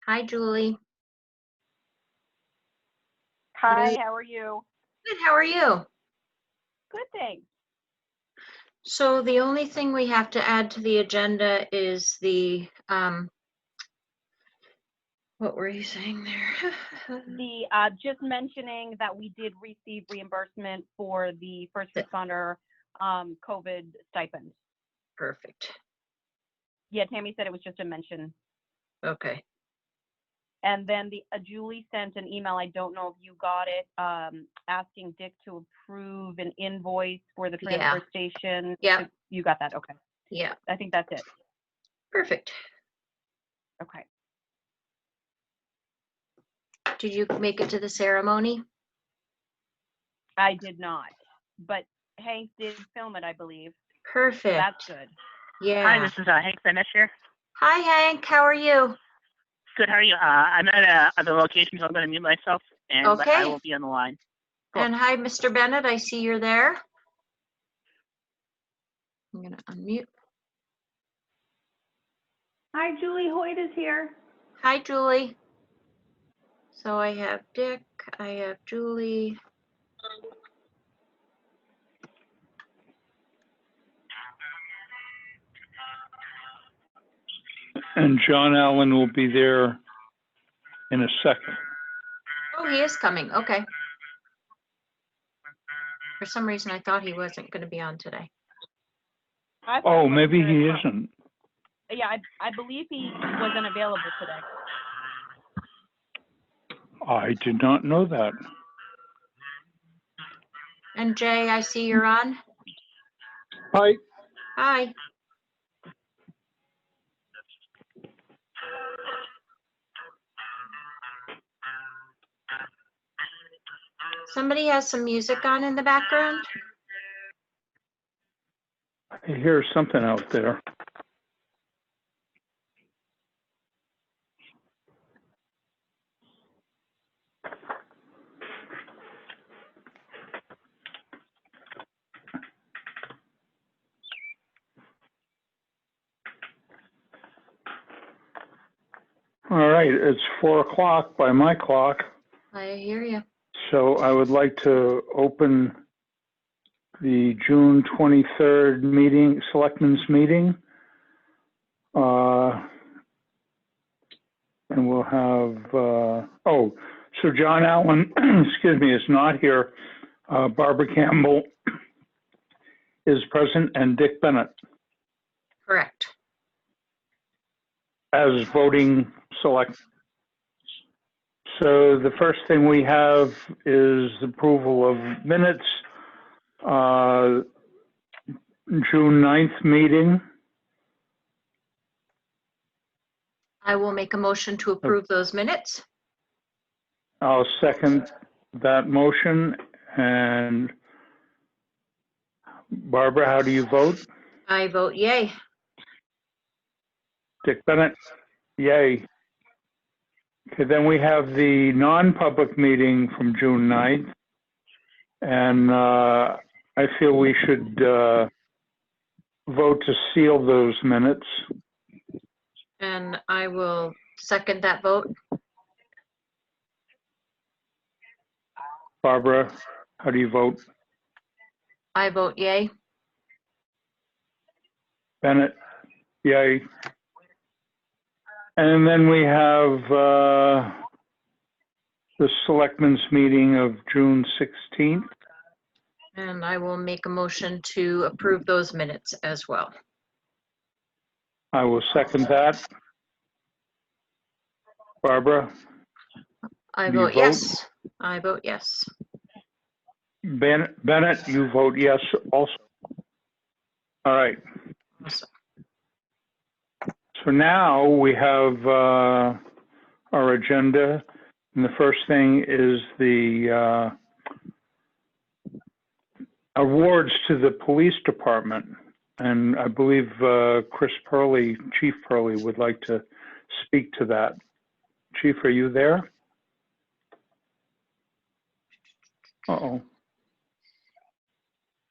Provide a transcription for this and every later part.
Hi, Julie. Hi, how are you? Good, how are you? Good, thanks. So the only thing we have to add to the agenda is the, what were you saying there? The just mentioning that we did receive reimbursement for the first responder COVID stipend. Perfect. Yeah, Tammy said it was just a mention. Okay. And then Julie sent an email, I don't know if you got it, asking Dick to approve an invoice for the transfer station. Yeah. You got that, okay. Yeah. I think that's it. Perfect. Okay. Did you make it to the ceremony? I did not, but Hank did film it, I believe. Perfect. So that's good. Yeah. Hi, this is Hank Finish here. Hi, Hank. How are you? Good. How are you? I'm at other location, so I'm going to mute myself, and but I Okay. will be on the line. Cool. And hi, Mr. Bennett. I see you're there. I'm going to unmute. Hi, Julie Hoyt is here. Hi, Julie. So I have Dick, I have Julie. And John Allen will be there in a second. Oh, he is coming. Okay. For some reason, I thought he wasn't going to be on today. Oh, maybe he isn't. Yeah, I believe he wasn't available today. I did not know that. And Jay, I see you're on. Hi. Hi. Somebody has some music on in the background. I hear something out there. All right, it's 4 o'clock by my clock. I hear you. So I would like to open the June 23rd meeting, Selectmen's meeting. And we'll have, so John Allen, excuse me, is not here. Barbara Campbell is present and Dick Bennett Correct. as voting select. So the first thing we have is approval of minutes. June 9th meeting. I will make a motion to approve those minutes. I'll second that motion. And Barbara, how do you vote? I vote yay. Dick Bennett, yay. Okay, then we have the non-public meeting from June 9th. And I feel we should vote to seal those minutes. And I will second that vote. Barbara, how do you vote? I vote yay. Bennett, yay. And then we have the Selectmen's meeting of June 16th. And I will make a motion to approve those minutes as well. I will second that. Barbara? I Do you vote yes. I vote yes. Bennett, you vote yes also. All right. Awesome. So now we have our agenda. And the first thing is the awards to the police department. And I believe Chris Purley, Chief Purley, would like to speak to that. Chief, are you there? Uh-oh.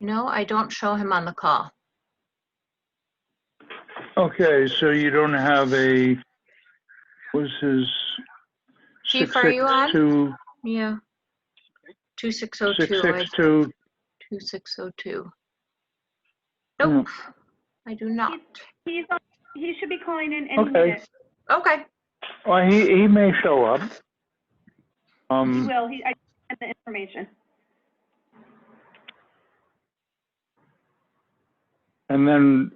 No, I don't show him on the call. Okay, so you don't have a, was his Chief, are you on? 662, Yeah. 2602. 662? 2602. Nope, I do not. He should be calling in any Okay. minute. Okay. Well, he may show up. He will. I sent the information. And then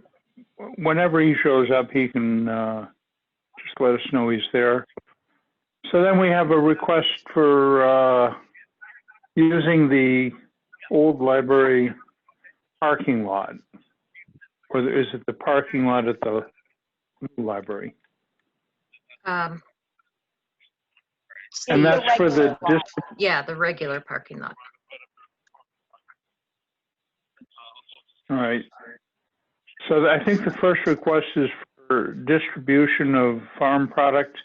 whenever he shows up, he can just let us know he's there. So then we have a request for using the old library parking lot. Or is it the parking lot at the new library? Um, And Steve, that's for the yeah, the regular parking lot. all right. So I think the first request is for distribution of farm product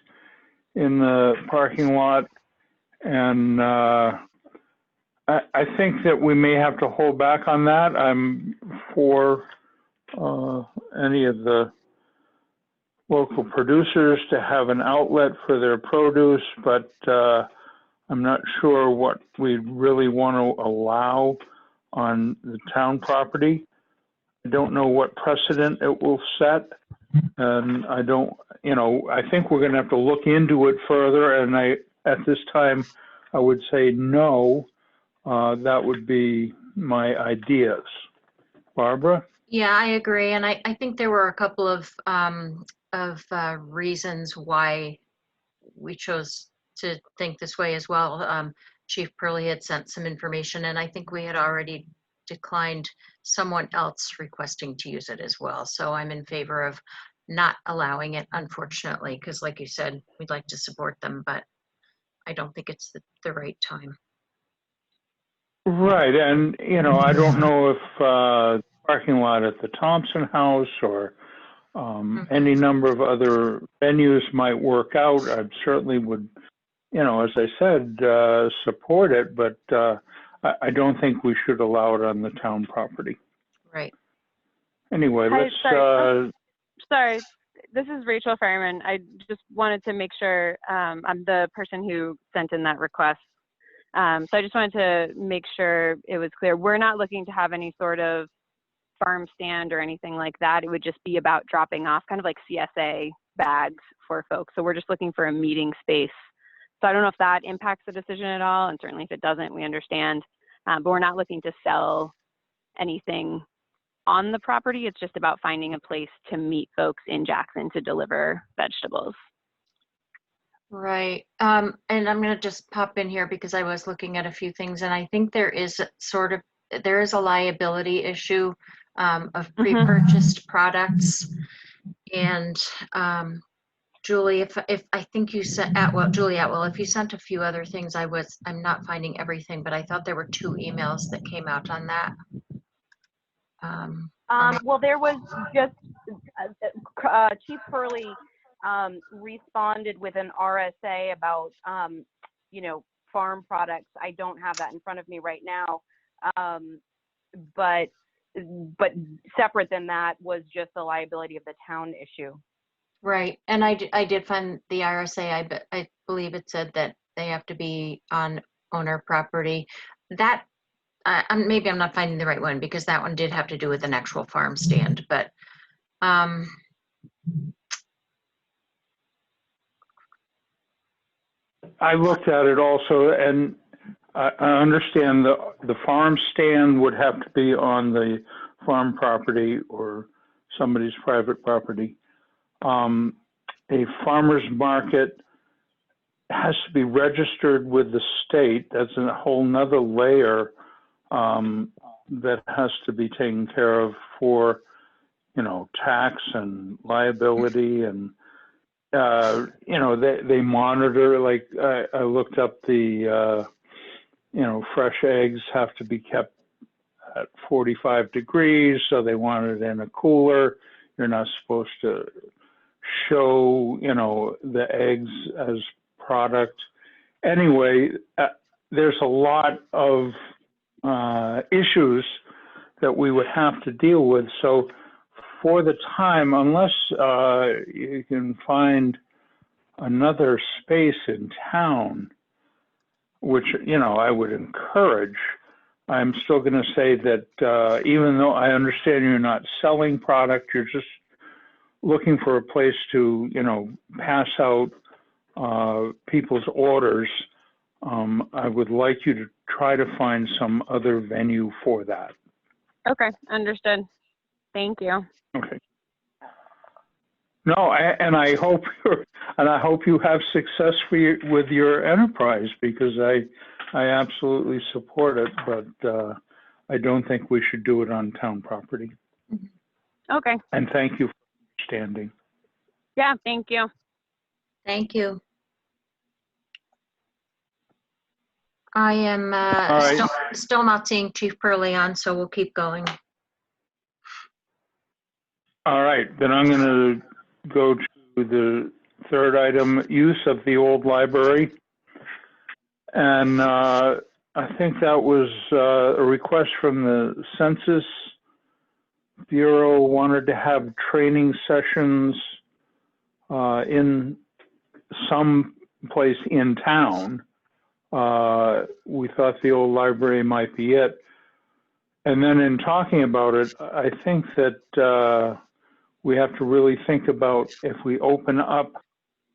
in the parking lot. And I think that we may have to hold back on that. I'm for any of the local producers to have an outlet for their produce, but I'm not sure what we really want to allow on the town property. I don't know what precedent it will set. And I don't, I think we're going to have to look into it further. And at this time, I would say no. That would be my ideas. Barbara? Yeah, I agree. And I think there were a couple of reasons why we chose to think this way as well. Chief Pearlie had sent some information, and I think we had already declined someone else requesting to use it as well. So I'm in favor of not allowing it, unfortunately, because like you said, we'd like to support them, but I don't think it's the right time. Right. And, I don't know if parking lot at the Thompson House or any number of other venues might work out. I certainly would, as I said, support it, but I don't think we should allow it on the town property. Right. Anyway, Hi, let's. Sorry, this is Rachel Fireman. I just wanted to make sure I'm the person who sent in that request. So I just wanted to make sure it was clear. We're not looking to have any sort of farm stand or anything like that. It would just be about dropping off kind of like CSA bags for folks. So we're just looking for a meeting space. So I don't know if that impacts the decision at all. And certainly if it doesn't, we understand. But we're not looking to sell anything on the property. It's just about finding a place to meet folks in Jackson to deliver vegetables. Right. And I'm going to just pop in here because I was looking at a few things, and I think there is a liability issue of pre-purchased products. And Julie, if I think you sent Julie Atwell, if you sent a few other things, I'm not finding everything, but I thought there were 2 emails that came out on that. Well, there was just Chief Pearlie responded with an RSA about, farm products. I don't have that in front of me right now. But separate than that was just the liability of the town issue. Right. And I did find the RSA. I believe it said that they have to be on owner property. That maybe I'm not finding the right one, because that one did have to do with an actual farm stand, but I looked at it also, and I understand the farm stand would have to be on the farm property or somebody's private property. A farmer's market has to be registered with the state. That's a whole nother layer that has to be taken care of for, tax and liability, and they monitor. Like I looked up the fresh eggs have to be kept at 45 degrees, so they want it in a cooler. You're not supposed to show, the eggs as product. Anyway, there's a lot of issues that we would have to deal with. So for the time, unless you can find another space in town, which, you know, I would encourage, I'm still going to say that even though I understand you're not selling product, you're just looking for a place to, you know, pass out people's orders. I would like you to try to find some other venue for that. Okay, understood. Thank you. Okay. No, I hope you have success with your enterprise, because I absolutely support it, but I don't think we should do it on town property. Okay. And thank you for understanding. Yeah, thank you. Thank you. I am All right. still not seeing Chief Pearlie on, so we'll keep going. All right, then I'm going to go to the third item, use of the old library. And I think that was a request from the Census Bureau, wanted to have training sessions in some place in town. We thought the old library might be it. And then in talking about it, I think that we have to really think about if we open up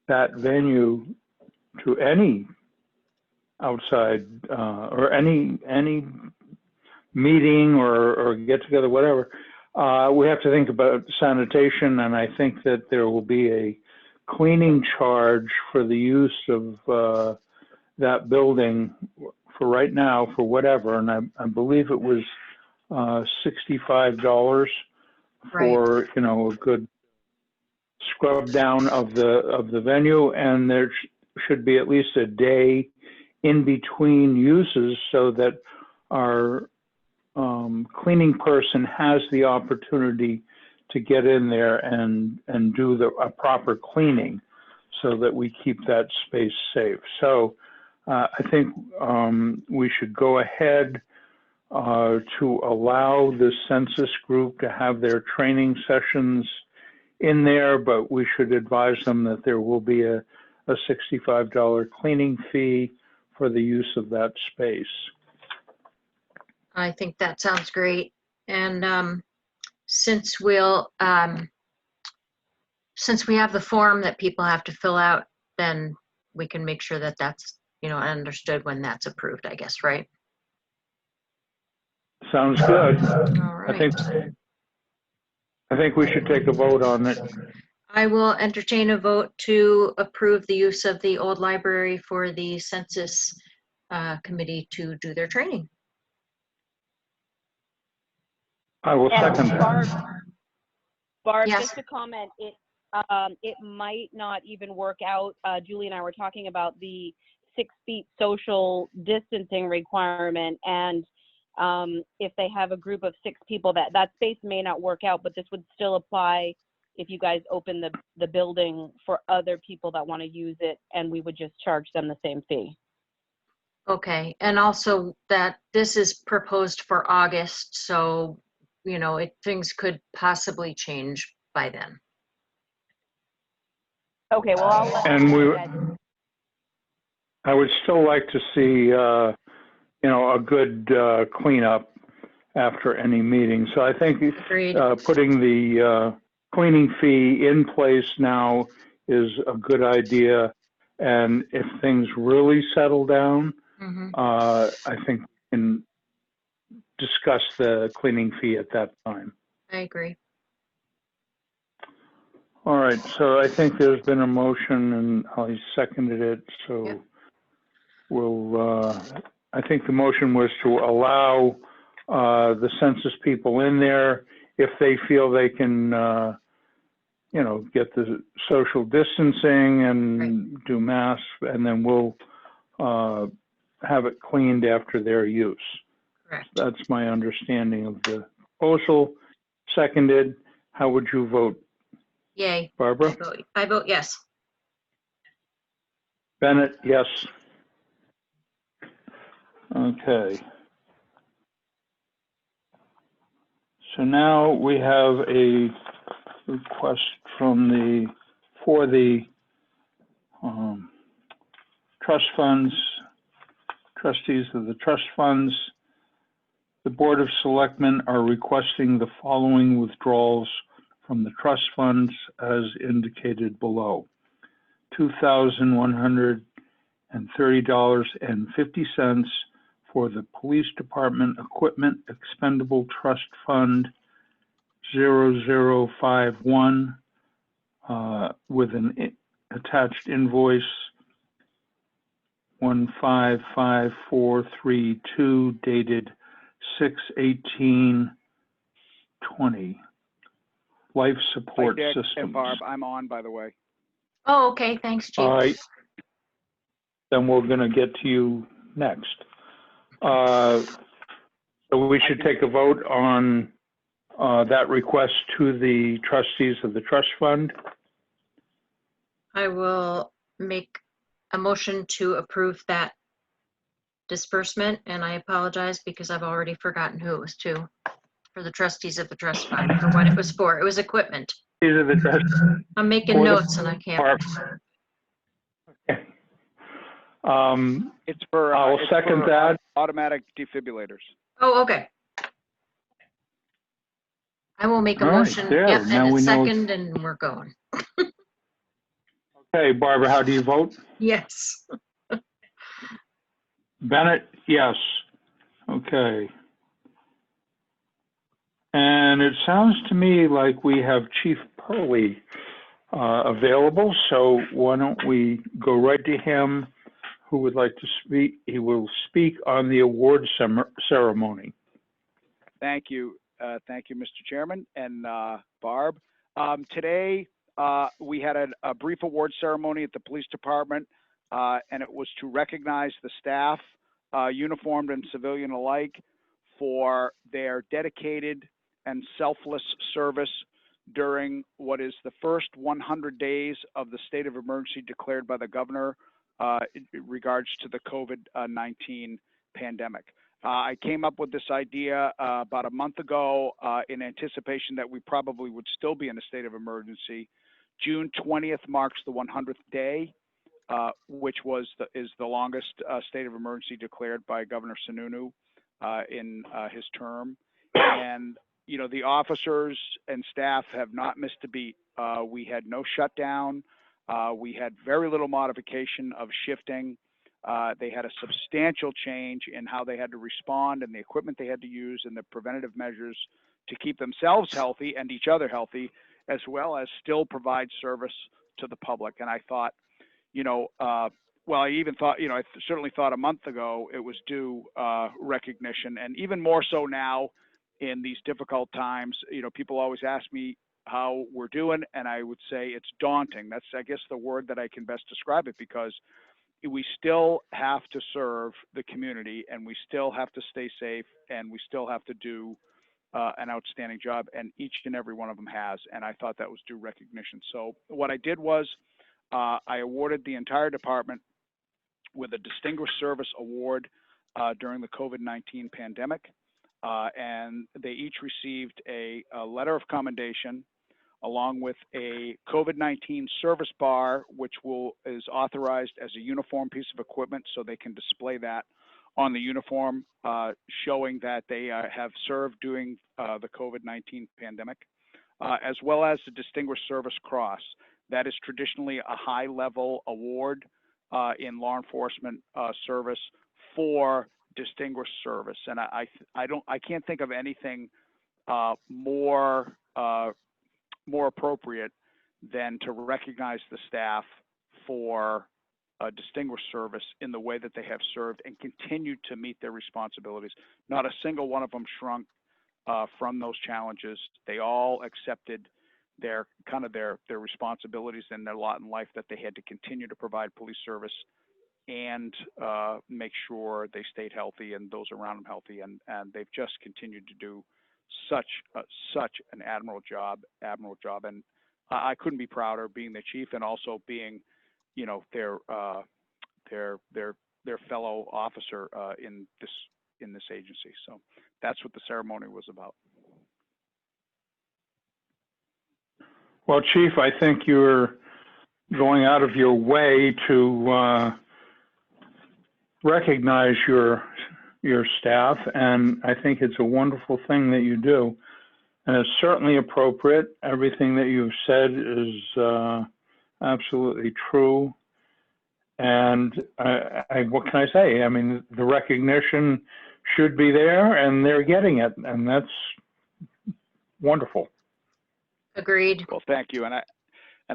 that venue to any outside or any meeting or get together, whatever. We have to think about sanitation, and I think that there will be a cleaning charge for the use of that building for right now, for whatever. And I believe it was $65 for, you know, a good scrub down of the venue, and there should be at least a day in between uses so that our cleaning person has the opportunity to get in there and do a proper cleaning so that we keep that space safe. So I think we should go ahead to allow the census group to have their training sessions in there, but we should advise them that there will be a $65 cleaning fee for the use of that space. I think that sounds great. And since we have the form that people have to fill out, then we can make sure that that's, you know, understood when that's approved, I guess, right? Sounds good. All right. I think we should take a vote on it. I will entertain a vote to approve the use of the old library for the census committee to do their training. I will second that. Barb, Yes. just a comment, it might not even work out. Julie and I were talking about the 6 feet social distancing requirement, and if they have a group of 6 people, that space may not work out, but this would still apply if you guys open the building for other people that want to use it, and we would just charge them the same fee. Okay, and also that this is proposed for August, so, you know, things could possibly change by then. Okay, well, I'll let And you guys. I would still like to see, you know, a good cleanup after any meeting. So I think Agreed. putting the cleaning fee in place now is a good idea. And if things really settle down, I think we can discuss the cleaning fee at that time. I agree. All right, so I think there's been a motion and I seconded it, so Yep. we'll, I think the motion was to allow the census people in there if they feel they can, you know, get the social distancing and do masks, and then we'll have it cleaned after their use. Correct. That's my understanding of the proposal. Seconded. How would you vote, Yay. Barbara? I vote yes. Bennett, yes. Okay. So now we have a request from for the trust funds, trustees of the trust funds. The Board of Selectmen are requesting the following withdrawals from the trust funds as indicated below. $2,130.50 for the Police Department Equipment Expendable Trust Fund 0051 with an attached invoice 155432 dated 6/18/20. Life support Hi, Dick systems. and Barb, I'm on, by the way. Oh, okay, thanks, Chief. All right. Then we're going to get to you next. So we should take a vote on that request to the trustees of the trust fund. I will make a motion to approve that disbursement, and I apologize because I've already forgotten who it was to, for the trustees of the trust fund, for what it was for. It was equipment. These are the trustees. I'm making notes and I can't. It's for, I'll it's second for that. automatic defibrillators. Oh, okay. I will make a All right, motion, there. yep, Now and we a know second, and we're going. Okay, Barbara, how do you vote? Yes. Bennett, yes. Okay. And it sounds to me like we have Chief Purley available, so why don't we go right to him, who would like to speak. He will speak on the award ceremony. Thank you. Thank you, Mr. Chairman and Barb. Today, we had a brief award ceremony at the police department, and it was to recognize the staff, uniformed and civilian alike, for their dedicated and selfless service during what is the first 100 days of the state of emergency declared by the governor in regards to the COVID-19 pandemic. I came up with this idea about a month ago in anticipation that we probably would still be in a state of emergency. June 20th marks the 100th day, which is the longest state of emergency declared by Governor Sununu in his term. And you know, the officers and staff have not missed a beat. We had no shutdown. We had very little modification of shifting. They had a substantial change in how they had to respond and the equipment they had to use and the preventative measures to keep themselves healthy and each other healthy, as well as still provide service to the public. And I thought, you know, well, I even thought, you know, I certainly thought a month ago it was due recognition, and even more so now in these difficult times. You know, people always ask me how we're doing, and I would say it's daunting. That's, I guess, the word that I can best describe it, because we still have to serve the community, and we still have to stay safe, and we still have to do an outstanding job, and each and every one of them has, and I thought that was due recognition. So what I did was I awarded the entire department with a Distinguished Service Award during the COVID-19 pandemic, and they each received a letter of commendation along with a COVID-19 service bar, which is authorized as a uniform piece of equipment, so they can display that on the uniform, showing that they have served during the COVID-19 pandemic, as well as the Distinguished Service Cross. That is traditionally a high-level award in law enforcement service for distinguished service, and I can't think of anything more appropriate than to recognize the staff for distinguished service in the way that they have served and continued to meet their responsibilities. Not a single one of them shrunk from those challenges. They all accepted their responsibilities and their lot in life, that they had to continue to provide police service and make sure they stayed healthy and those around them healthy. And they've just continued to do such an admirable job. And I couldn't be prouder being the chief and also being, you know, their fellow officer in this agency. So that's what the ceremony was about. Well, Chief, I think you're going out of your way to recognize your staff, and I think it's a wonderful thing that you do. And it's certainly appropriate. Everything that you've said is absolutely true. And what can I say? I mean, the recognition should be there, and they're getting it, and that's wonderful. Agreed. Well, thank you. And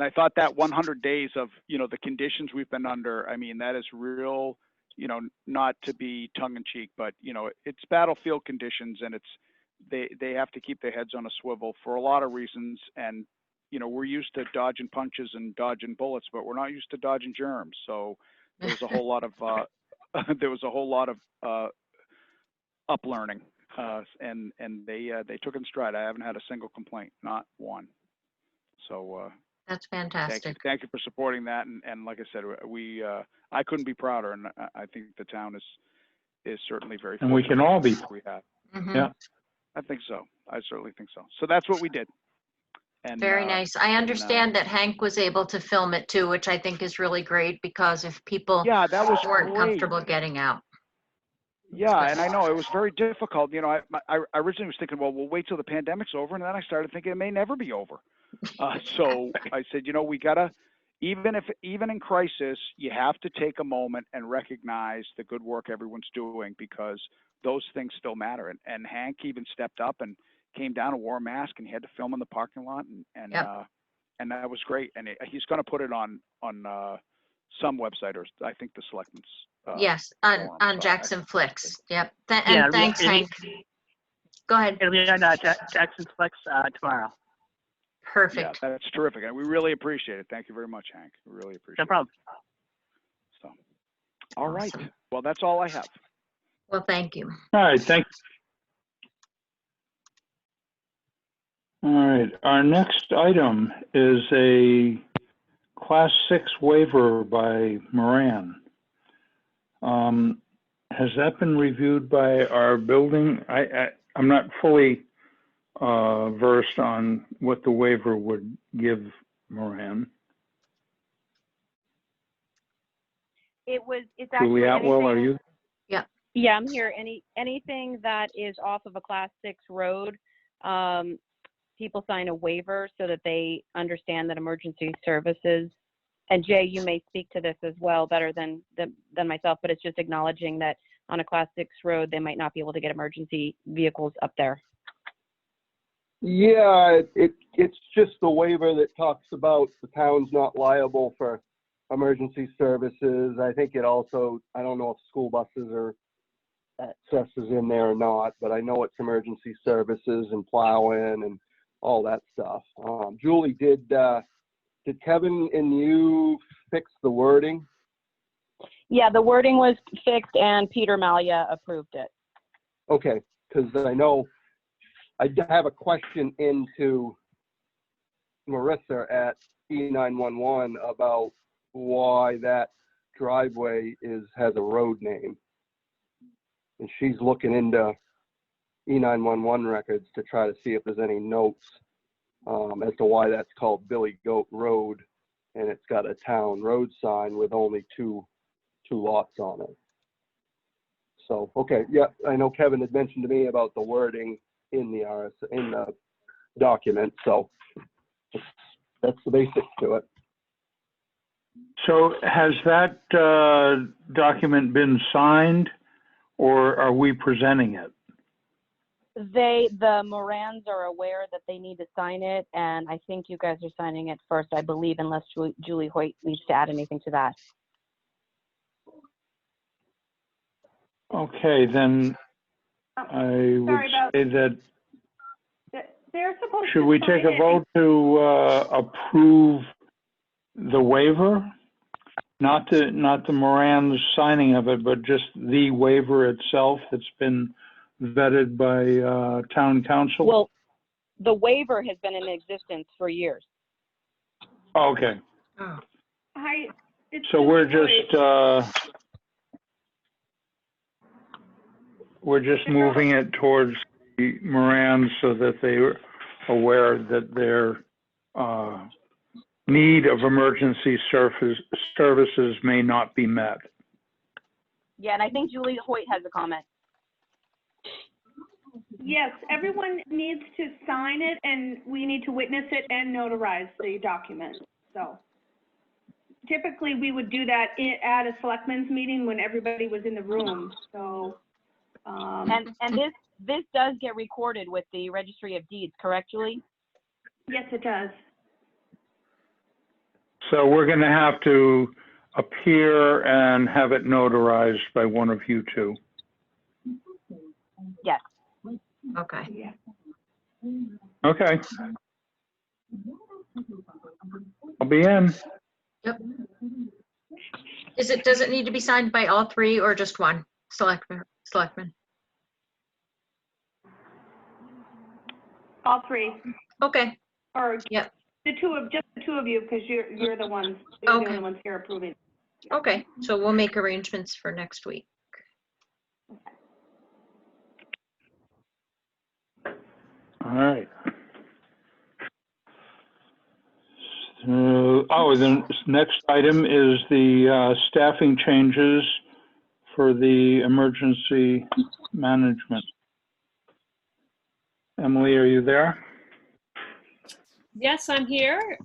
I thought that 100 days of, the conditions we've been under, I mean, that is real, not to be tongue in cheek, but, it's battlefield conditions, and they have to keep their heads on a swivel for a lot of reasons. And, we're used to dodging punches and dodging bullets, but we're not used to dodging germs. So there was a whole lot of, up learning, and they took it in stride. I haven't had a single complaint, not one. So, That's fantastic. Thank you for supporting that. And like I said, I couldn't be prouder, and I think the town is certainly very. And we can all be. We have. Mm-hmm. Yeah. I think so. I certainly think so. So that's what we did. And Very nice. I understand that Hank was able to film it too, which I think is really great, because if people that was weren't great. comfortable getting out. Yeah, and I know it was very difficult. I originally was thinking, well, we'll wait till the pandemic's over, and then I started thinking it may never be over. So I said, we gotta, even in crisis, you have to take a moment and recognize the good work everyone's doing, because those things still matter. And Hank even stepped up and came down and wore a mask, and he had to film in the parking lot, and that was great. And he's going to put it on some website, or I think the Selectmen's. Yes, on Jackson Flicks. Yep. And thanks, Hank. Go ahead. It'll be on Jackson Flicks tomorrow. Perfect. Yeah, that's terrific, and we really appreciate it. Thank you very much, Hank. We really appreciate it. No problem. So, all right. Awesome. Well, that's all I have. Well, thank you. All right, thanks. All right, our next item is a Class 6 waiver by Moran. Has that been reviewed by our building? I'm not fully versed on what the waiver would give Moran. It's actually Julie Atwell, are anything- you? Yeah, I'm here. Anything that is off of a Class 6 road, people sign a waiver so that they understand that emergency services, and Jay, you may speak to this as well better than myself, but it's just acknowledging that on a Class 6 road, they might not be able to get emergency vehicles up there. Yeah, it's just the waiver that talks about the town's not liable for emergency services. I think it also, I don't know if school buses are accesses in there or not, but I know it's emergency services and plowing and all that stuff. Julie, did Kevin and you fix the wording? Yeah, the wording was fixed and Peter Malia approved it. Okay, because I know I have a question into Marissa at E911 about why that driveway has a road name. And she's looking into E911 records to try to see if there's any notes as to why that's called Billy Goat Road, and it's got a town road sign with only two lots on it. So, okay, yeah, I know Kevin had mentioned to me about the wording in the document, so that's the basics to it. So has that document been signed, or are we presenting it? The Morans are aware that they need to sign it, and I think you guys are signing it first, I believe, unless Julie Hoyt needs to add anything to that. Okay, then I would say that, They're supposed to should we take a sign it. vote to approve the waiver? Not the Moran's signing of it, but just the waiver itself that's been vetted by town council? Well, the waiver has been in existence for years. Okay, Hi, it's so we're Julie just moving it towards the Moran so that they're aware that they're need of emergency services may not be met. Yeah, and I think Julie Hoyt has a comment. Yes, everyone needs to sign it, and we need to witness it and notarize the document. So typically, we would do that at a selectmen's meeting when everybody was in the room. So, And this does get recorded with the Registry of Deeds, correct, Julie? yes, it does. So we're going to have to appear and have it notarized by one of you two. Yes. Okay. Yeah. Okay. I'll be in. Yep. Does it need to be signed by all three or just one selectman? All three, Okay. or Yep. just the two of you, because you're the ones, you're the Okay. only ones here approving. Okay. So we'll make arrangements for next week. All right. The next item is the staffing changes for the emergency management. Emily, are you there? Yes, I'm here.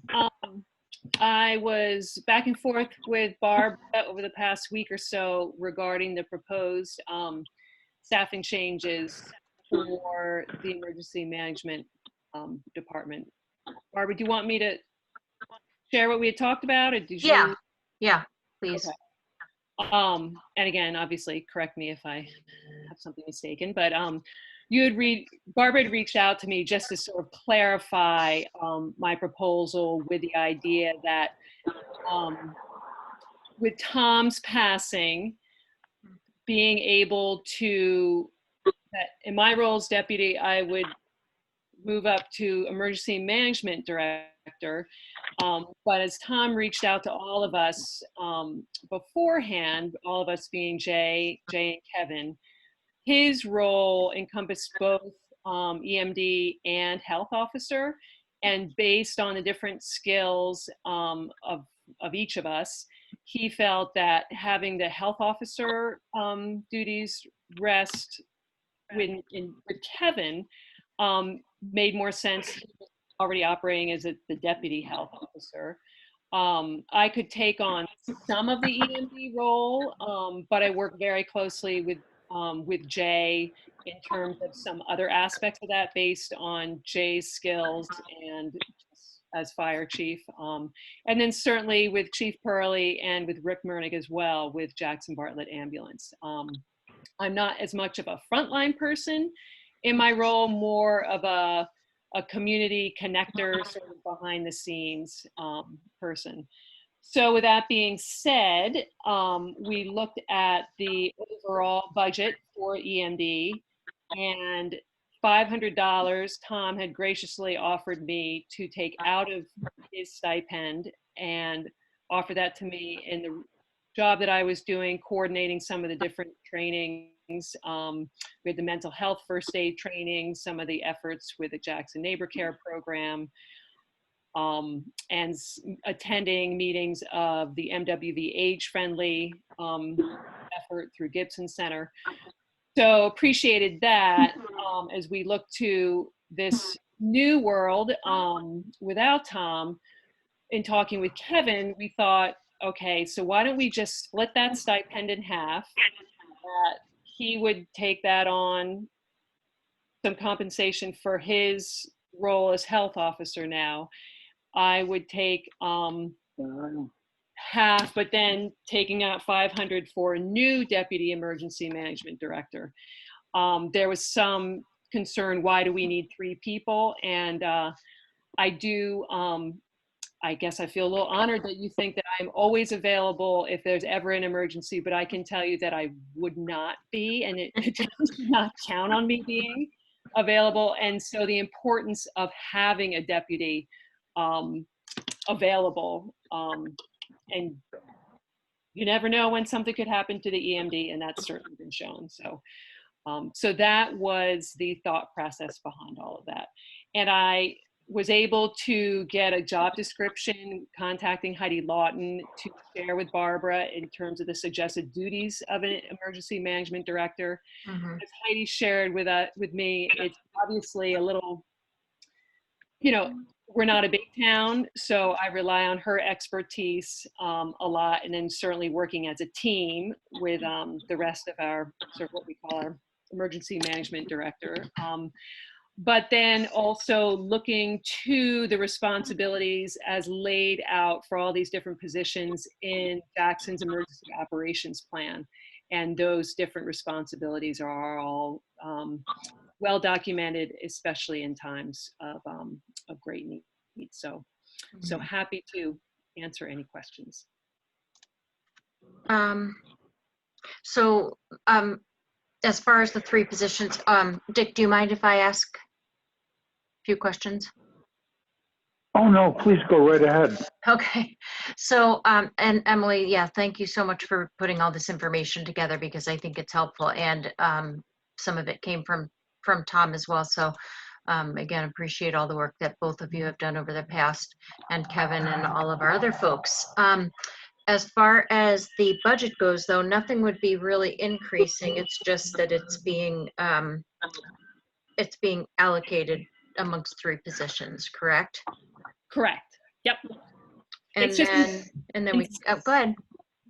I was back and forth with Barb over the past week or so regarding the proposed staffing changes for the emergency management department. Barbara, do you want me to share what we had talked about, or did you? Yeah, please. Okay. And again, obviously, correct me if I have something mistaken, but Barbara had reached out to me just to sort of clarify my proposal with the idea that with Tom's passing, being able to, that in my role as deputy, I would move up to emergency management director. But as Tom reached out to all of us beforehand, all of us being Jay and Kevin, his role encompassed both EMD and health officer. And based on the different skills of each of us, he felt that having the health officer duties rest with Kevin made more sense. He was already operating as the deputy health officer. I could take on some of the EMD role, but I work very closely with Jay in terms of some other aspects of that based on Jay's skills and as fire chief. And then certainly with Chief Pearlie and with Rick Mernig as well with Jackson Bartlett Ambulance. I'm not as much of a frontline person in my role, more of a community connector, sort of behind the scenes person. So with that being said, we looked at the overall budget for EMD, and $500 Tom had graciously offered me to take out of his stipend and offer that to me in the job that I was doing, coordinating some of the different trainings. We had the mental health first aid training, some of the efforts with the Jackson Neighbor Care program, and attending meetings of the MWV Age Friendly effort through Gibson Center. So appreciated that as we look to this new world without Tom. In talking with Kevin, we thought, okay, so why don't we just split that stipend in half? He would take that on, some compensation for his role as health officer now. I would take half, but then taking out 500 for a new deputy emergency management director. There was some concern, why do we need 3 people? And I guess I feel a little honored that you think that I'm always available if there's ever an emergency, but I can tell you that I would not be, and it does not count on me being available. And so the importance of having a deputy available, and you never know when something could happen to the EMD, and that's certainly been shown. So, so that was the thought process behind all of that. And I was able to get a job description, contacting Heidi Lawton to share with Barbara in terms of the suggested duties of an emergency management director. Mhm. As Heidi shared with me, it's obviously a little, we're not a big town, so I rely on her expertise a lot, and then certainly working as a team with the rest of our sort of what we call our emergency management director. But then also looking to the responsibilities as laid out for all these different positions in Jackson's emergency operations plan. And those different responsibilities are all well documented, especially in times of great need. So happy to answer any questions. So as far as the 3 positions, Dick, do you mind if I ask a few questions? Oh, no, please go right ahead. Okay, so, and Emily, yeah, thank you so much for putting all this information together, because I think it's helpful, and some of it came from Tom as well. So again, appreciate all the work that both of you have done over the past, and Kevin and all of our other folks. As far as the budget goes, though, nothing would be really increasing. It's just that it's being allocated amongst 3 positions, correct? Correct. Yep. And It's just, then we, go ahead.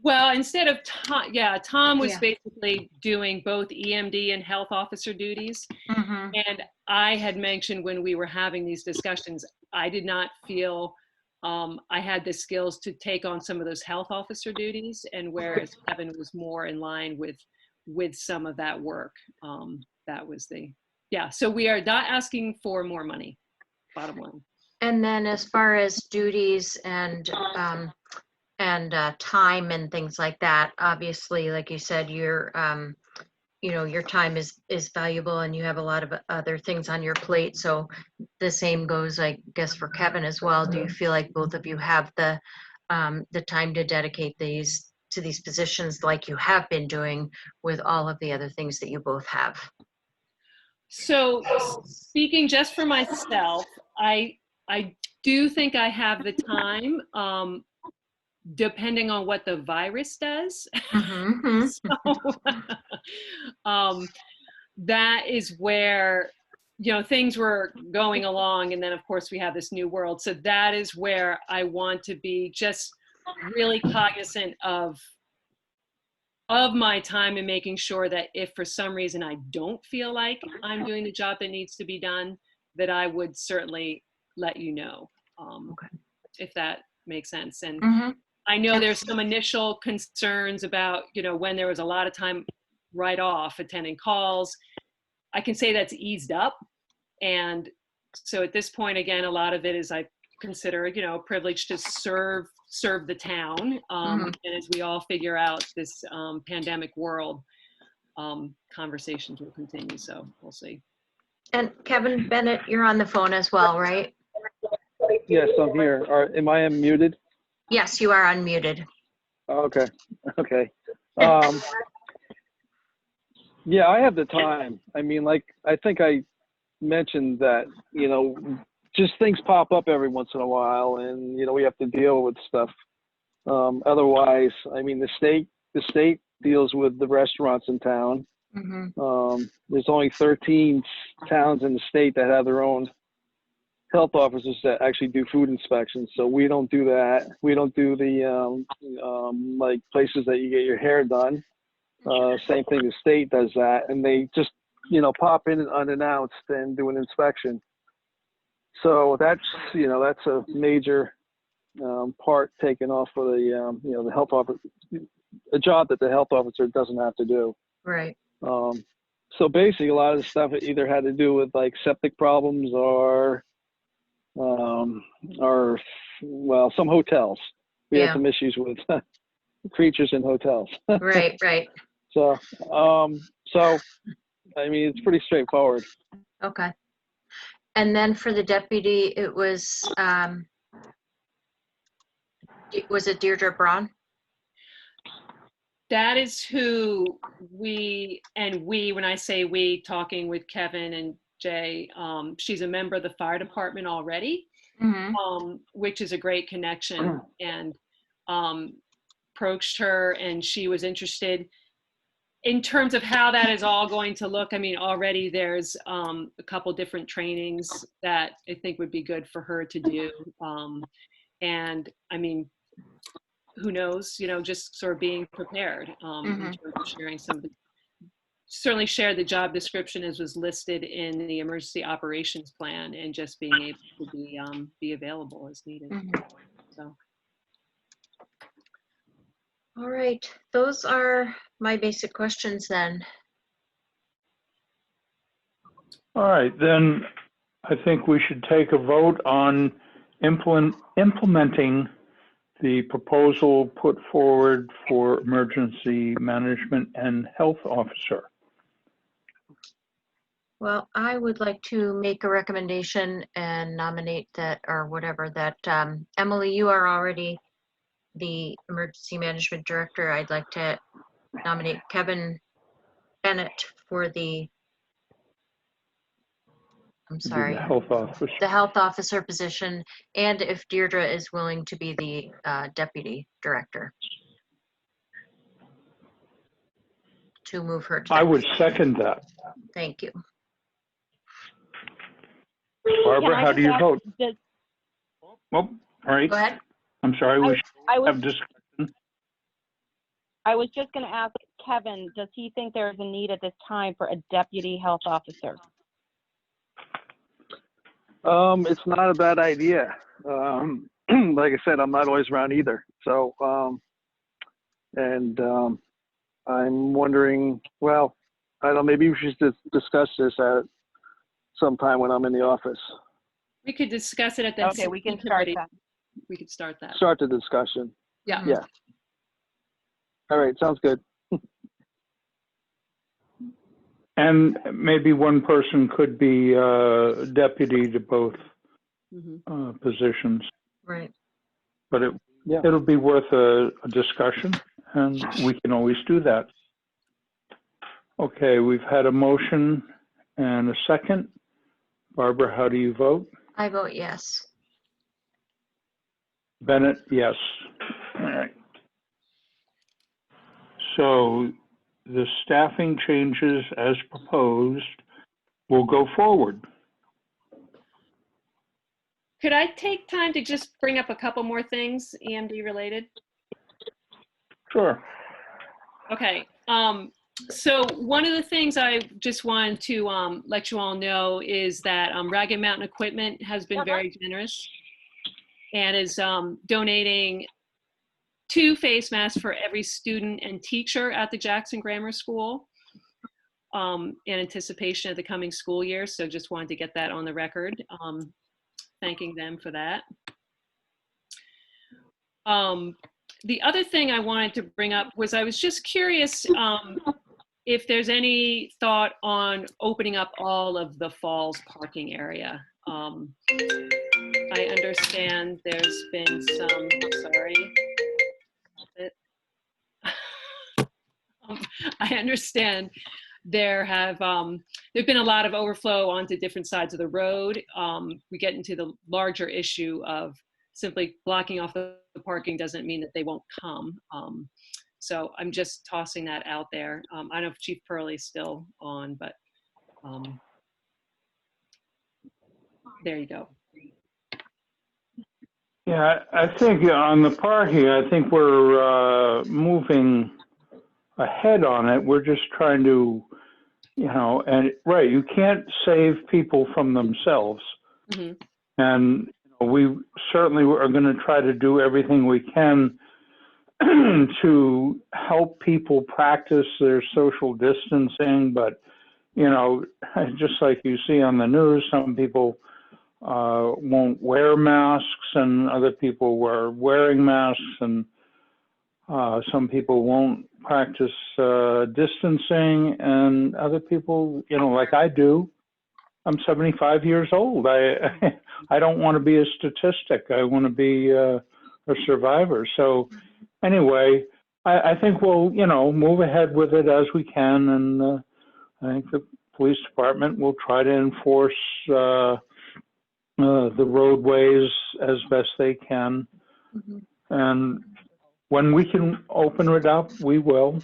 well, instead of Tom, Tom was Yeah. basically doing both EMD and health officer duties. And I had mentioned when we were having these discussions, I did not feel I had the skills to take on some of those health officer duties, and whereas Kevin was more in line with some of that work. That was so we are not asking for more money, bottom line. And then as far as duties and time and things like that, obviously, like you said, your time is valuable, and you have a lot of other things on your plate. So the same goes, I guess, for Kevin as well. Do you feel like both of you have the time to dedicate to these positions like you have been doing with all of the other things that you both have? So speaking just for myself, I do think I have the time, depending on what the virus does. So, that is where, things were going along. And then of course we have this new world. So that is where I want to be just really cognizant of my time, and making sure that if for some reason I don't feel like I'm doing the job that needs to be done, that I would certainly let you know, if that makes sense. And I know there's some initial concerns about, when there was a lot of time right off attending calls. I can say that's eased up. And so at this point, again, a lot of it is I consider, a privilege to serve the town. And as we all figure out this pandemic world, conversations will continue. So we'll see. And Kevin Bennett, you're on the phone as well, right? Yes, I'm here. Am I unmuted? Yes, you are unmuted. Okay. Yeah, I have the time. I mean, I think I mentioned that, just things pop up every once in a while, and, we have to deal with stuff. Otherwise, I mean, the state deals with the restaurants in town. There's only 13 towns in the state that have their own health officers that actually do food inspections. So we don't do that. We don't do the like places that you get your hair done. Same thing, the state does that, and they just pop in unannounced and do an inspection. So that's that's a major part taken off for the the health officer, a job that the health officer doesn't have to do. Right. So basically, a lot of the stuff either had to do with like septic problems or well, some hotels. We had some issues with creatures in hotels. Right. So I mean, it's pretty straightforward. Okay. And then for the deputy, it was it Deirdre Braun? That is who when I say we, talking with Kevin and Jay. She's a member of the fire department already, which is a great connection, and approached her, and she was interested. In terms of how that is all going to look, I mean, already there's a couple different trainings that I think would be good for her to do. And I mean, who knows, you know, just sort of being prepared in terms of sharing some of the, certainly share the job description as was listed in the emergency operations plan, and just being able to be available as needed. So. All right, those are my basic questions then. All right, then I think we should take a vote on implementing the proposal put forward for emergency management and health officer. Well, I would like to make a recommendation and nominate that, or whatever, that Emily, you are already the emergency management director. I'd like to nominate Kevin Bennett for the, I'm sorry, The health officer. the health officer position, and if Deirdre is willing to be the deputy director, to move her to I that would position. second that. Thank you. Barbara, how do you vote? Oh, all right. Go ahead. I'm sorry, we I should have was, discussion. I was just going to ask Kevin, does he think there is a need at this time for a deputy health officer? It's not a bad idea. Like I said, I'm not always around either. So, I'm wondering, well, I don't know, maybe we should discuss this at some time when I'm in the office. We could discuss it at the. Okay, we can start that. We could start that. Start the discussion. Yeah. Yeah. All right, sounds good. And maybe one person could be deputy to both positions. Right. But it'll be worth a discussion, and we can always do that. Okay, we've had a motion and a second. Barbara, how do you vote? I vote yes. Bennett, yes. All right. So the staffing changes as proposed will go forward. Could I take time to just bring up a couple more things EMD related? Sure. Okay. So one of the things I just wanted to let you all know is that Ragged Mountain Equipment has been very generous and is donating 2 face masks for every student and teacher at the Jackson Grammar School in anticipation of the coming school year. So just wanted to get that on the record, thanking them for that. The other thing I wanted to bring up was I was just curious if there's any thought on opening up all of the Falls parking area. I understand there's been some, sorry. I understand there've been a lot of overflow onto different sides of the road. We get into the larger issue of simply blocking off the parking doesn't mean that they won't come. So I'm just tossing that out there. I don't know if Chief Pearlie's still on, but there you go. Yeah, I think on the parking, I think we're moving ahead on it. We're just trying to, you know, and right, you can't save people from themselves. And we certainly are going to try to do everything we can to help people practice their social distancing. But, you know, just like you see on the news, some people won't wear masks and other people were wearing masks, and some people won't practice distancing, and other people, you know, like I do. I'm 75 years old. I don't want to be a statistic. I want to be a survivor. So anyway, I think we'll, you know, move ahead with it as we can, and I think the police department will try to enforce the roadways as best they can. Mhm. And when we can open it up, we will.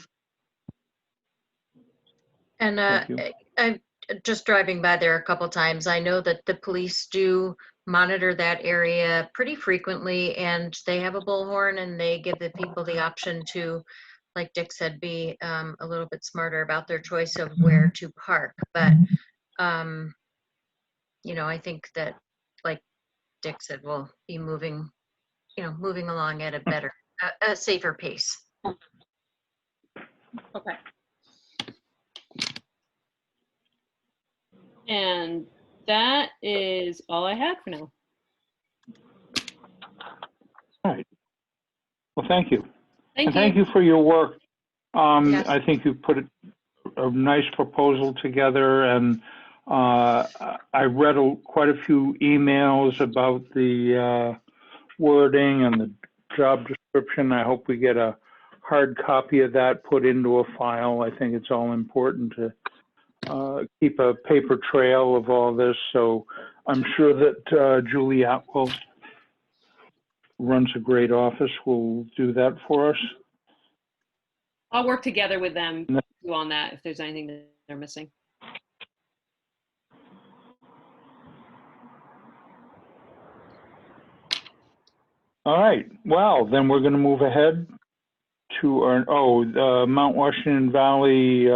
And Thank you. I'm just driving by there a couple times. I know that the police do monitor that area pretty frequently, and they have a bullhorn, and they give the people the option to, like Dick said, be a little bit smarter about their choice of where to park. But you know, I think that, like Dick said, we'll be moving along at a better, a safer pace. Okay. And that is all I had for now. All right. Well, thank you. Thank Thank you. you for your work. Yes. I think you put a nice proposal together, and I read quite a few emails about the wording and the job description. I hope we get a hard copy of that put into a file. I think it's all important to keep a paper trail of all this. So I'm sure that Julie Atwell runs a great office, will do that for us. I'll work together with them on that if there's anything that they're missing. All right. Well, then we're going to move ahead to our Mount Washington Valley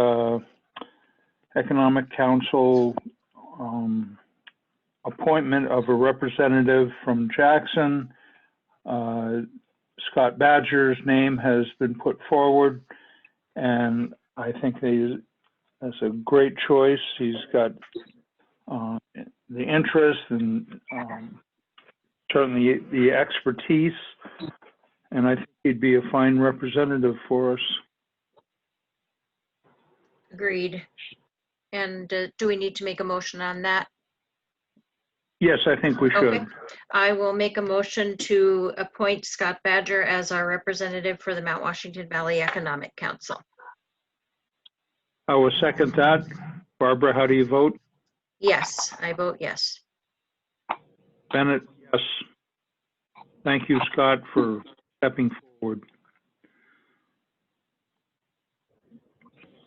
Economic Council appointment of a representative from Jackson. Scott Badger's name has been put forward, and I think that's a great choice. He's got the interest and certainly the expertise, and I think he'd be a fine representative for us. Agreed. And do we need to make a motion on that? Yes, I think we should. Okay. I will make a motion to appoint Scott Badger as our representative for the Mount Washington Valley Economic Council. I will second that. Barbara, how do you vote? Yes, I vote yes. Bennett, yes. Thank you, Scott, for stepping forward.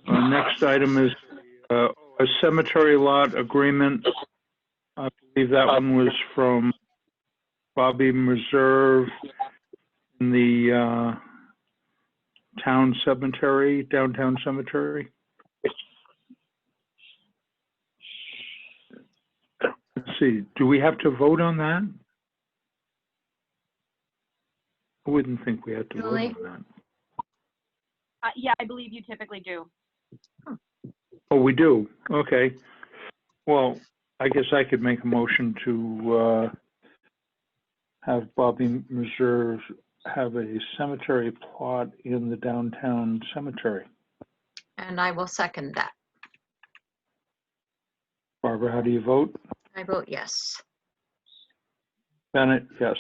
Our next item is a cemetery lot agreement. I believe that one was from Bobby Meserve in the town cemetery, downtown cemetery. Let's see, do we have to vote on that? I wouldn't think we had to Julie? vote on Yeah, I believe you typically do. that. Oh, we do? Okay. Well, I guess I could make a motion to have Bobby Meserve have a cemetery plot in the downtown cemetery. And I will second that. Barbara, how do you vote? I vote yes. Bennett, yes.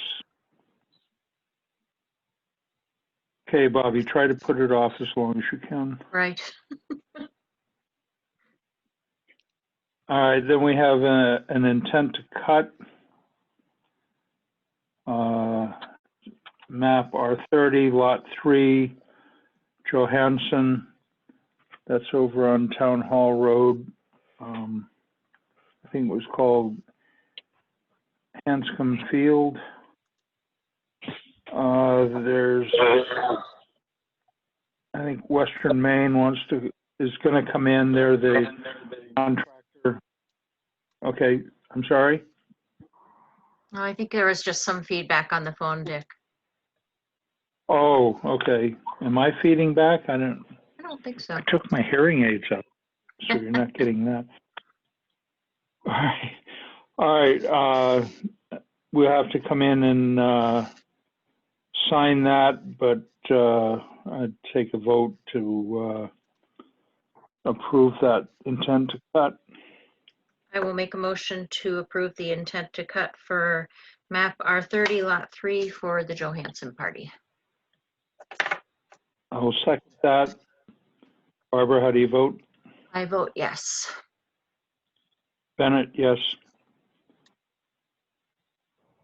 Okay, Bobby, try to put it off as long as you can. Right. All right, then we have an intent to cut. Map R30, Lot 3, Johansson. That's over on Town Hall Road. I think it was called Hanscom Field. There's, I think Western Maine is going to come in. They're the contractor. Okay, I'm sorry. Oh, I think there was just some feedback on the phone, Dick. Oh, okay. Am I feeding back? I don't think so. I took my hearing aids out, so you're not getting that. All right. We'll have to come in and sign that, but I'd take a vote to approve that intent to cut. I will make a motion to approve the intent to cut for map R30, Lot 3 for the Johansson party. I will second that. Barbara, how do you vote? I vote yes. Bennett, yes.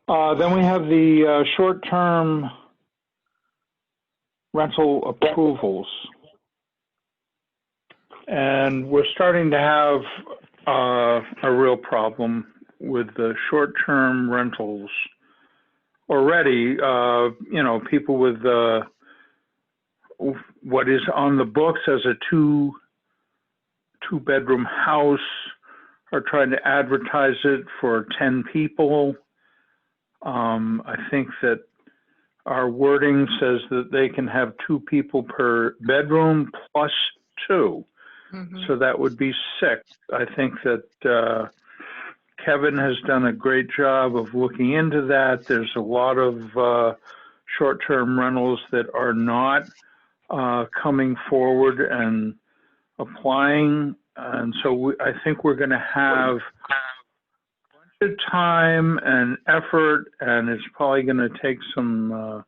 Then we have the short-term rental approvals. And we're starting to have a real problem with the short-term rentals already. You know, people with what is on the books as a two-bedroom house are trying to advertise it for 10 people. I think that our wording says that they can have 2 people per bedroom plus 2. So that would be 6. I think that Kevin has done a great job of looking into that. There's a lot of short-term rentals that are not coming forward and applying. And so I think we're going to have a bunch of time and effort, and it's probably going to take some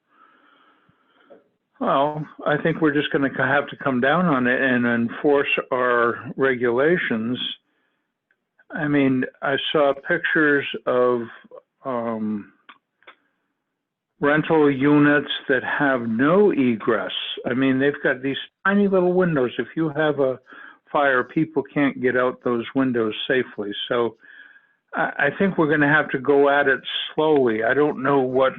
well, I think we're just going to have to come down on it and enforce our regulations. I mean, I saw pictures of rental units that have no egress. I mean, they've got these tiny little windows. If you have a fire, people can't get out those windows safely. So I think we're going to have to go at it slowly. I don't know what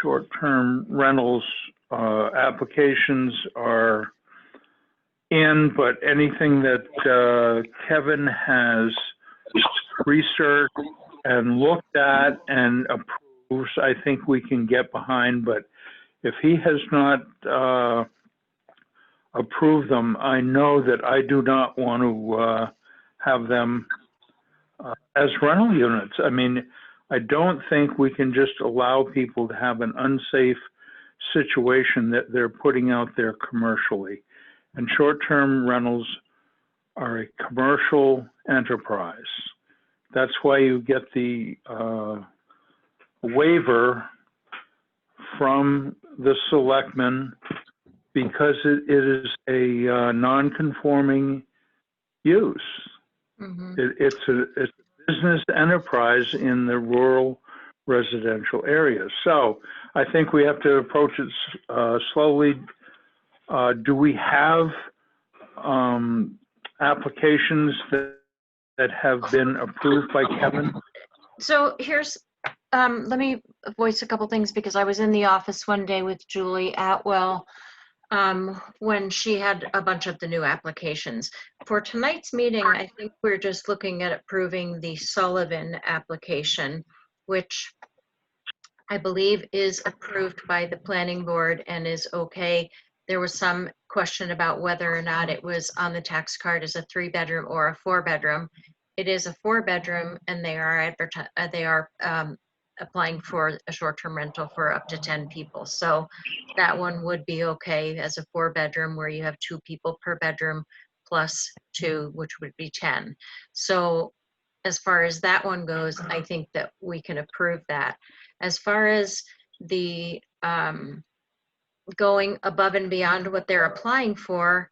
short-term rentals applications are in, but anything that Kevin has researched and looked at and approves, I think we can get behind. But if he has not approved them, I know that I do not want to have them as rental units. I mean, I don't think we can just allow people to have an unsafe situation that they're putting out there commercially. And short-term rentals are a commercial enterprise. That's why you get the waiver from the selectmen, because it is a non-conforming use. It's a business enterprise in the rural residential areas. So I think we have to approach it slowly. Do we have applications that have been approved by Kevin? So here's, let me voice a couple things, because I was in the office one day with Julie Atwell when she had a bunch of the new applications. For tonight's meeting, I think we're just looking at approving the Sullivan application, which I believe is approved by the planning board and is okay. There was some question about whether or not it was on the tax card as a 3-bedroom or a 4-bedroom. It is a 4-bedroom, and they are applying for a short-term rental for up to 10 people. So that one would be okay as a 4-bedroom, where you have 2 people per bedroom plus 2, which would be 10. So as far as that one goes, I think that we can approve that. As far as the going above and beyond what they're applying for,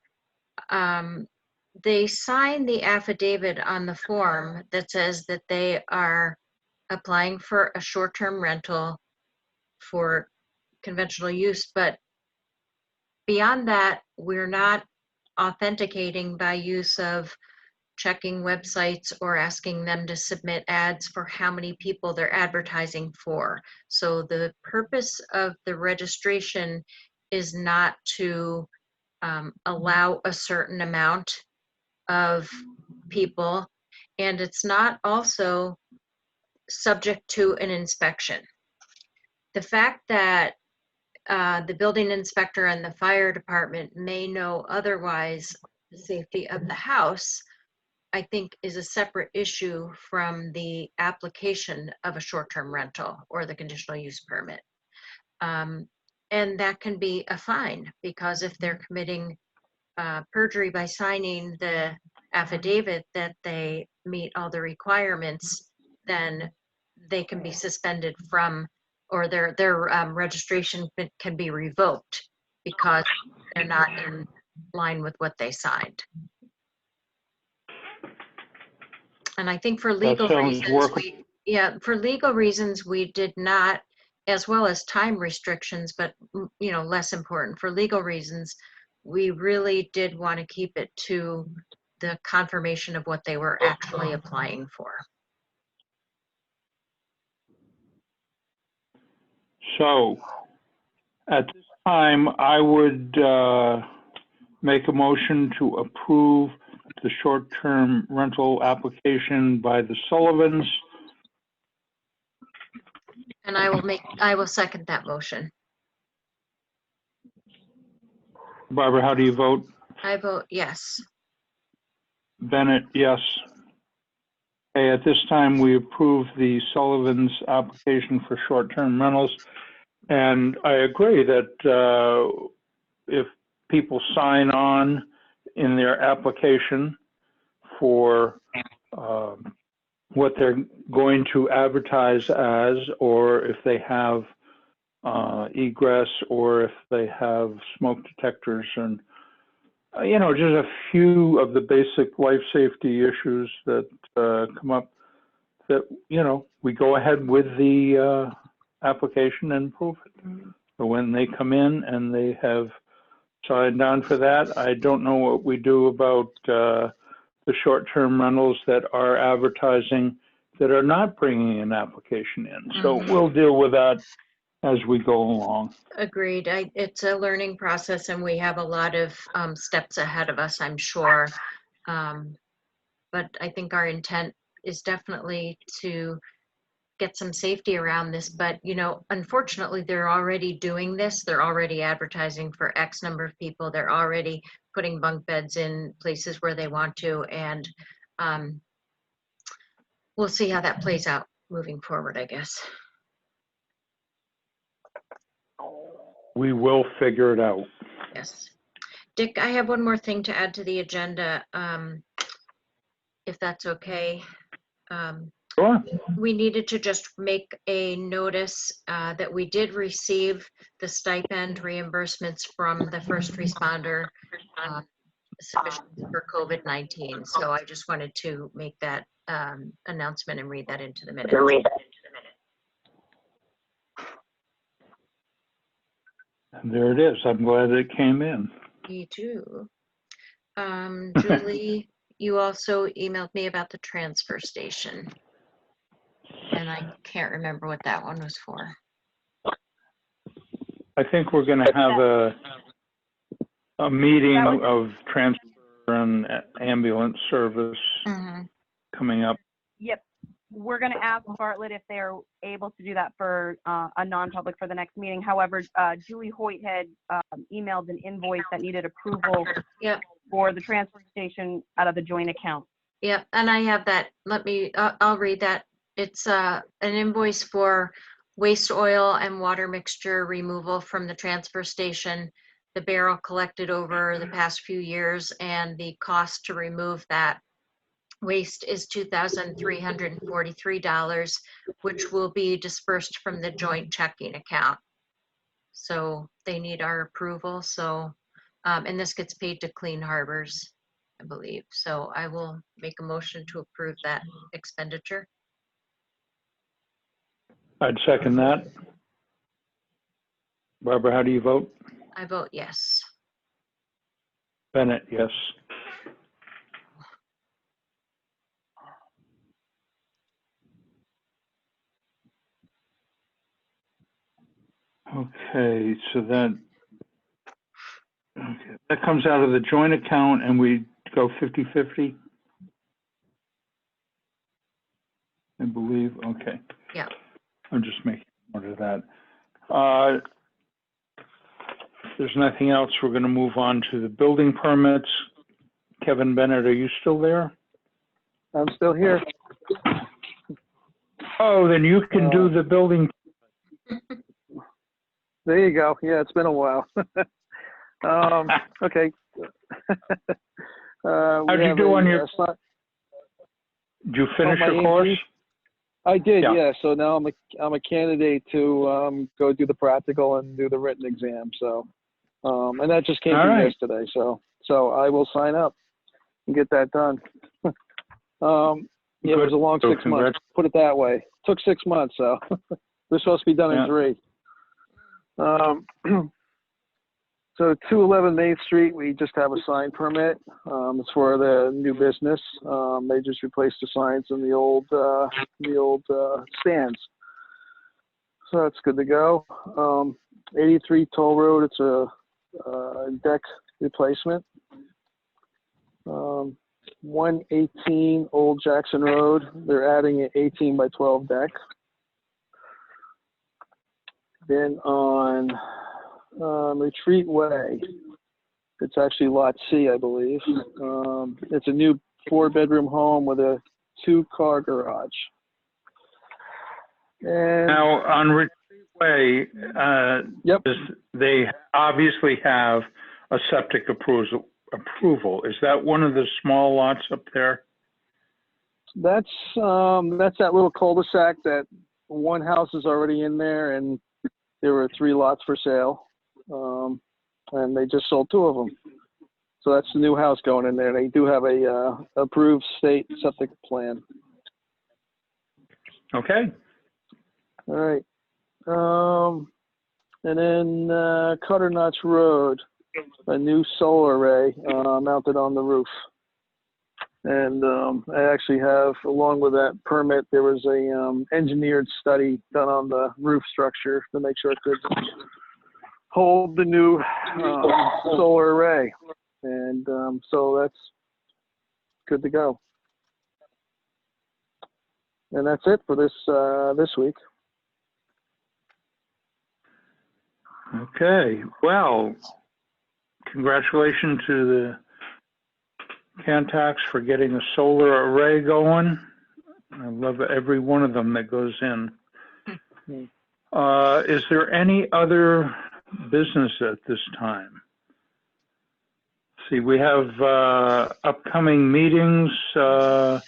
they sign the affidavit on the form that says that they are applying for a short-term rental for conventional use, but beyond that, we're not authenticating by use of checking websites or asking them to submit ads for how many people they're advertising for. So the purpose of the registration is not to allow a certain amount of people, and it's not also subject to an inspection. The fact that the building inspector and the fire department may know otherwise the safety of the house, I think, is a separate issue from the application of a short-term rental or the conditional use permit. And that can be a fine, because if they're committing perjury by signing the affidavit that they meet all the requirements, then they can be suspended from, or their registration can be revoked because they're not in line with what they signed. And I think for legal sounds reasons, workable. for legal reasons, we did not, as well as time restrictions, but less important, for legal reasons, we really did want to keep it to the confirmation of what they were actually applying for. So at this time, I would make a motion to approve the short-term rental application by the Sullivans. And I will second that motion. Barbara, how do you vote? I vote yes. Bennett, yes. Okay, at this time, we approve the Sullivan's application for short-term rentals. And I agree that if people sign on in their application for what they're going to advertise as, or if they have egress, or if they have smoke detectors, and just a few of the basic life safety issues that come up, that we go ahead with the application and approve it. So when they come in and they have signed on for that, I don't know what we do about the short-term rentals that are advertising that are not bringing an application in. So we'll deal with that as we go along. Agreed. It's a learning process, and we have a lot of steps ahead of us, I'm sure. But I think our intent is definitely to get some safety around this. But, unfortunately, they're already doing this. They're already advertising for X number of people. They're already putting bunk beds in places where they want to. And we'll see how that plays out moving forward, I guess. We will figure it out. Yes. Dick, I have one more thing to add to the agenda, if that's okay. Sure. We needed to just make a notice that we did receive the stipend reimbursements from the first responder sufficient for COVID-19. So I just wanted to make that announcement and read that into the minutes. And there it is. I'm glad it came in. Me too. Julie, you also emailed me about the transfer station. And I can't remember what that one was for. I think we're going to have a meeting of transfer and ambulance service coming up. Yep. We're going to ask Bartlett if they're able to do that for a non-public for the next meeting. However, Julie Hoyt had emailed an invoice that needed approval for the transfer station out of the joint account. Yep, and I have that. I'll read that. It's an invoice for waste oil and water mixture removal from the transfer station. The barrel collected over the past few years, and the cost to remove that waste is $2,343, which will be dispersed from the joint checking account. So they need our approval. So, and this gets paid to Clean Harbors, I believe. So I will make a motion to approve that expenditure. I'd second that. Barbara, how do you vote? I vote yes. Bennett, yes. Okay, so that comes out of the joint account, and we go 50-50? I believe, okay. Yeah. I'm just making note of that. If there's nothing else, we're going to move on to the building permits. Kevin Bennett, are you still there? I'm still here. Oh, then you can do the building. There you go. Yeah, it's been a while. Okay. How'd you do on your? Did you finish your course? I did, yeah. So now I'm a candidate to go do the practical and do the written exam. So, and that just came through yesterday. So I will sign up and get that done. Yeah, it was a long So 6 months. Put it that way. Took 6 months, so we're supposed to be done in 3. So 211 Main Street, we just have a sign permit. It's for the new business. They just replaced the signs in the old stands. So that's good to go. 83 Toll Road, it's a deck replacement. 118 Old Jackson Road, they're adding an 18 by 12 deck. Then on Retreat Way, it's actually Lot C, I believe. It's a new 4-bedroom home with a 2-car garage. And Now, on Retreat Way, Yep. they obviously have a septic approval. Is that one of the small lots up there? that's that little cul-de-sac that one house is already in there, and there were 3 lots for sale. And they just sold 2 of them. So that's the new house going in there. They do have a approved state septic plan. Okay. All right. And then Cutter Notch Road, a new solar array mounted on the roof. And I actually have, along with that permit, there was a engineered study done on the roof structure to make sure it could hold the new solar array. And so that's good to go. And that's it for this week. Okay. Well, congratulations to the Cantax for getting a solar array going. I love every one of them that goes in. Is there any other business at this time? See, we have upcoming meetings. Well,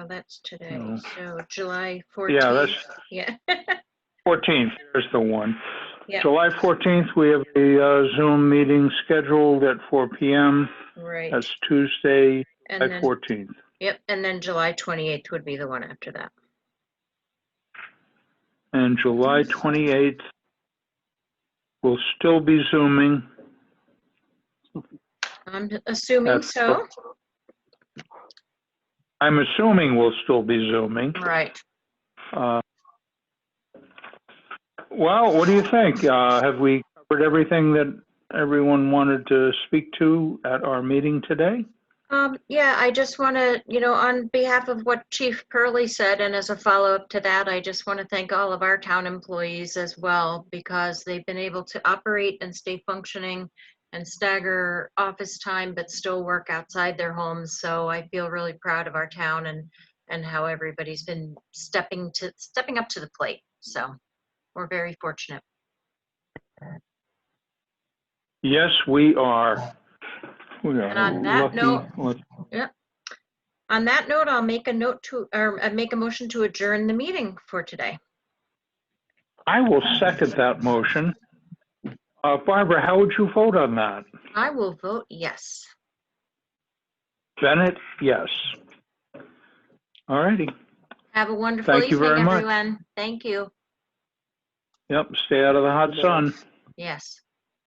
that's today. No. So July 14th. Yeah, that's Yeah. 14th. There's the one. Yeah. July 14th, we have a Zoom meeting scheduled at 4 p.m. Right. That's Tuesday, And July then, 14th. yep. And then July 28th would be the one after that. And July 28th, we'll still be Zooming. I'm assuming so. I'm assuming we'll still be Zooming. Right. Well, what do you think? Have we covered everything that everyone wanted to speak to at our meeting today? Yeah, I just want to, on behalf of what Chief Curley said, and as a follow-up to that, I just want to thank all of our town employees as well, because they've been able to operate and stay functioning and stagger office time, but still work outside their homes. So I feel really proud of our town and how everybody's been stepping up to the plate. So we're very fortunate. Yes, we are. We are And on that lucky. note, yep. On that note, I'll make a motion to adjourn the meeting for today. I will second that motion. Barbara, how would you vote on that? I will vote yes. Bennett, yes. All righty. Have a wonderful Thank you evening, very much. everyone. Thank you. Yep, stay out of the hot sun. Yes.